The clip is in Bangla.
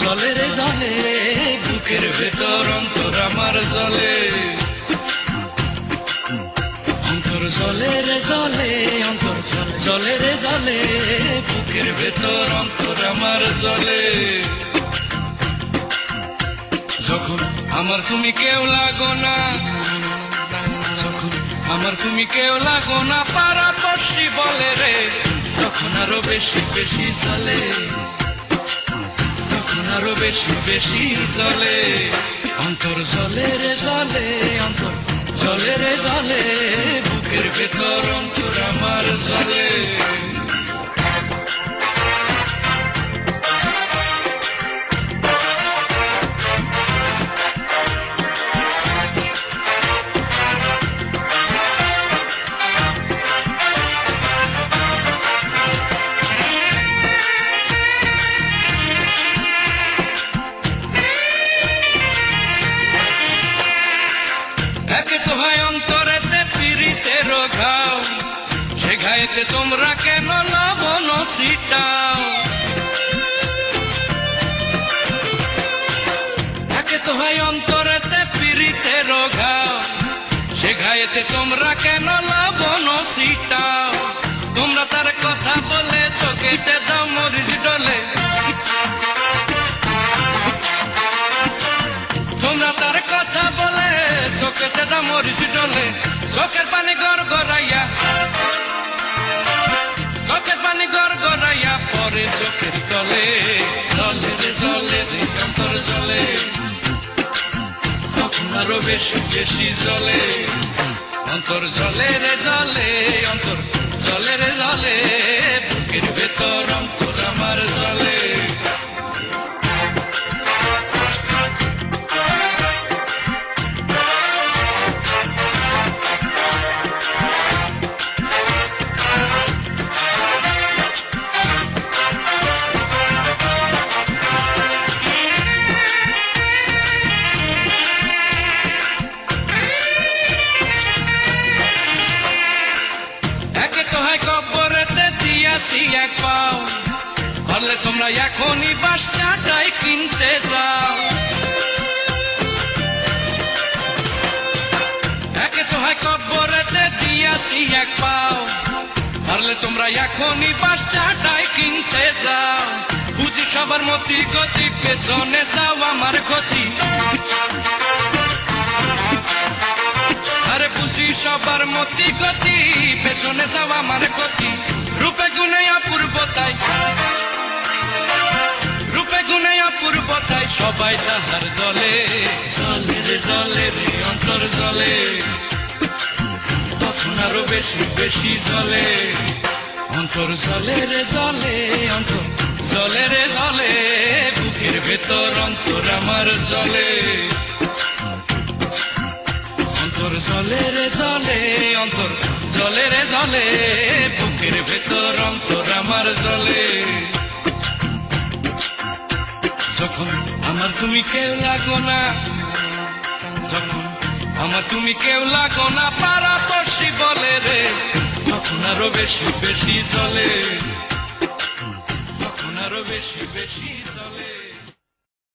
জলে রে জলে বুকের ভেতর অন্তর আমার জলে অন্তর জলে রে জলে অন্তর জলে রে জলে বুকের ভেতর অন্তর আমার জলে যখন আমার তুমি কেউ লাগো না যখন আমার তুমি কেউ লাগো না পাড়াপড়শি বলে রে তখন আরো বেশি বেশি জলে তখন আরো বেশি বেশি জলে অন্তর জলে রে জলে অন্তর জলে রে জলে বুকের ভেতর অন্তর আমার জলে অন্তরেতে পিরিতের ঘাও সে ঘায়েতে তোমরা কেন লবণ ছিটাও একে তো হয় অন্তরেতে পিরিতের ঘাও সে ঘায়েতে তোমরা কেন লবণ ছিটাও তোমরা তার কথা বলে চোখেতে দাও মরিচ ডলে তোমরা তার কথা বলে চোখেতে দাও মরিচ ডলে চোখের পানি গড় গড়াইয়া চোখের পানি গড় গড়াইয়া পরে চোখের তলে জলে রে জলে রে অন্তর জলে তখন আরো বেশি বেশি জলে অন্তর জলে রে জলে অন্তর জলে রে জলে বুকের ভেতর অন্তর আমার জলে এক পাও পারলে তোমরা এখনই বাসটাই কিনতে যাও একে তো হয় কব্বরেতে দিয়াছি এক পাও পারলে তোমরা এখনই বাসটাই কিনতে যাও বুঝি সবার মতি গতি পেছনে যাও আমার ক্ষতি আরে বুঝি সবার মতি গতি পেছনে যাও আমার ক্ষতি রূপে গুণে অপূর্বতাই রূপে গুণে অপূর্বতাই সবাই তাহার দলে জলে রে জলে রে অন্তর জলে তখন আরো বেশি বেশি জলে অন্তর জলে রে জলে অন্তর জলে রে জলে বুকের ভেতর অন্তর আমার জলে অন্তর জলে রে জলে অন্তর জলে রে জলে বুকের ভেতর অন্তর আমার জলে যখন আমার তুমি কেউ লাগো না যখন আমার তুমি কেউ লাগো না পাড়াপড়শি বলে রে তখন আরো বেশি বেশি জলে তখন আরো বেশি বেশি